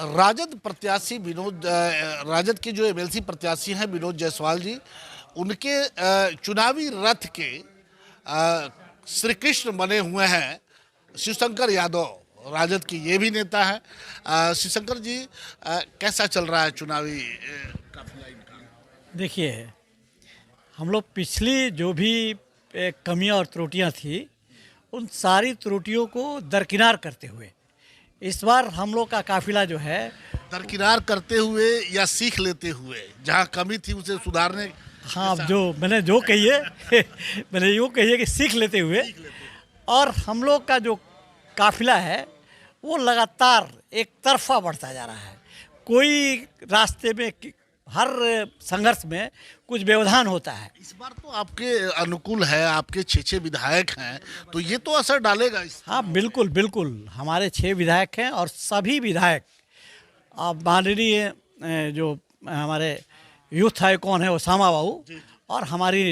राजद प्रत्याशी राजद के जो एमएलसी प्रत्याशी हैं विनोद जायसवाल जी, उनके चुनावी रथ के श्री कृष्ण बने हुए हैं शिवशंकर यादव। राजद के ये भी नेता हैं। शिवशंकर जी, कैसा चल रहा है चुनावी काफिला इनका? देखिए, हम लोग पिछली जो भी कमियां और त्रुटियां थी, उन सारी त्रुटियों को दरकिनार करते हुए इस बार हम लोग का काफिला जो है, दरकिनार करते हुए या सीख लेते हुए, जहां कमी थी उसे सुधारने। हाँ, जो मैंने जो कहिए मैंने यूँ कहिए कि सीख लेते हुए, और हम लोग का जो काफिला है वो लगातार एक तरफा बढ़ता जा रहा है। कोई रास्ते में हर संघर्ष में कुछ व्यवधान होता है। इस बार तो आपके अनुकूल है, आपके 6 विधायक हैं, तो ये तो असर डालेगा इस। हाँ, बिल्कुल बिल्कुल, हमारे 6 विधायक हैं और सभी विधायक अब माननीय जो हमारे यूथ आइकॉन है ओसामा बाबू, और हमारी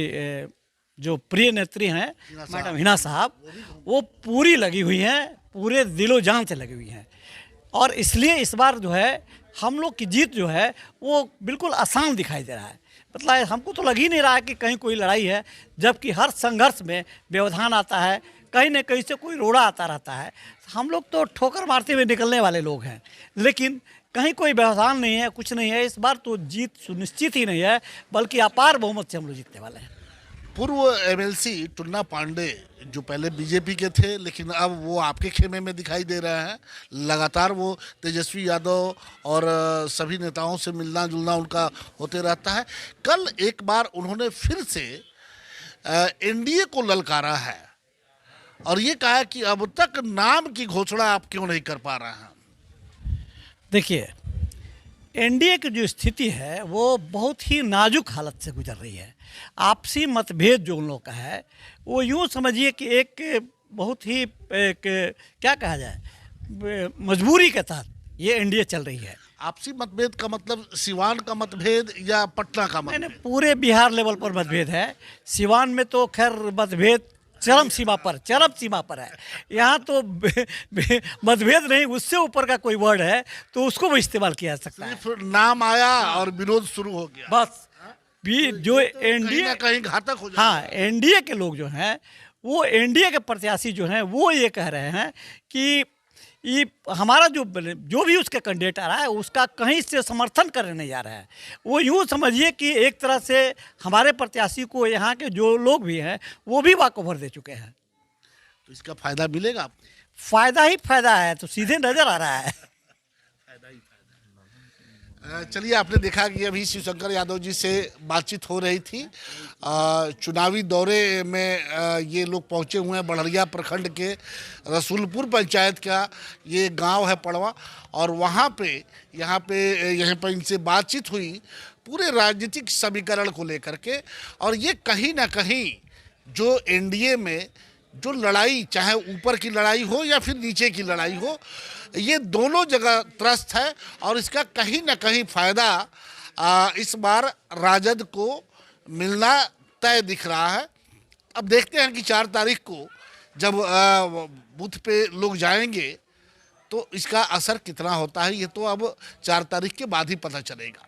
जो प्रिय नेत्री हैं मैडम हिना साहब, वो पूरी लगी हुई हैं, पूरे दिलो जान से लगी हुई हैं। और इसलिए इस बार जो है हम लोग की जीत जो है वो बिल्कुल आसान दिखाई दे रहा है। मतलब हमको तो लग ही नहीं रहा है कि कहीं कोई लड़ाई है, जबकि हर संघर्ष में व्यवधान आता है, कहीं न कहीं से कोई रोड़ा आता रहता है। हम लोग तो ठोकर मारते हुए निकलने वाले लोग हैं, लेकिन कहीं कोई व्यवधान नहीं है, कुछ नहीं है। इस बार तो जीत सुनिश्चित ही नहीं है, बल्कि अपार बहुमत से हम लोग जीतने वाले हैं। पूर्व एमएलसी टुन्ना पांडे जो पहले बीजेपी के थे, लेकिन अब वो आपके खेमे में दिखाई दे रहे हैं। लगातार वो तेजस्वी यादव और सभी नेताओं से मिलना जुलना उनका होते रहता है। कल एक बार उन्होंने फिर से एनडीए को ललकारा है और ये कहा कि अब तक नाम की घोषणा आप क्यों नहीं कर पा रहे हैं? देखिए, एनडीए की जो स्थिति है वो बहुत ही नाजुक हालत से गुजर रही है। आपसी मतभेद जो उन लोग का है वो यूँ समझिए कि एक बहुत ही क्या कहा जाए, मजबूरी के तहत ये एनडीए चल रही है। आपसी मतभेद का मतलब सिवान का मतभेद या पटना का मतभेद? मैंने पूरे बिहार लेवल पर मतभेद है। सिवान में तो खैर मतभेद चरम सीमा पर है। यहाँ तो मतभेद नहीं, उससे ऊपर का कोई वर्ड है तो उसको भी इस्तेमाल किया जा सकता है। सिर्फ नाम आया और विरोध शुरू हो गया, बस। भी जो एनडीए कहीं घातक हो जाए। हाँ, एनडीए के लोग जो हैं, वो एनडीए के प्रत्याशी जो हैं वो ये कह रहे हैं कि ये हमारा जो भी उसका कैंडिडेट आ रहा है उसका कहीं से समर्थन करने नहीं जा रहा है। वो यूँ समझिए कि एक तरह से हमारे प्रत्याशी को यहाँ के जो लोग भी हैं वो भी वॉकओवर दे चुके हैं। तो इसका फायदा मिलेगा आपको? फायदा ही फायदा है, तो सीधे नजर आ रहा है। चलिए, आपने देखा कि अभी शिवशंकर यादव जी से बातचीत हो रही थी। चुनावी दौरे में ये लोग पहुंचे हुए हैं बड़हरिया प्रखंड के रसूलपुर पंचायत का ये गांव है पड़वा, और वहां पे यहाँ पे इनसे बातचीत हुई पूरे राजनीतिक समीकरण को लेकर के। और ये कहीं ना कहीं जो एनडीए में जो लड़ाई, चाहे ऊपर की लड़ाई हो या फिर नीचे की लड़ाई हो, ये दोनों जगह त्रस्त है और इसका कहीं ना कहीं फायदा इस बार राजद को मिलना तय दिख रहा है। अब देखते हैं कि 4 तारीख को जब बूथ पे लोग जाएंगे तो इसका असर कितना होता है। ये तो अब 4 तारीख के बाद ही पता चलेगा।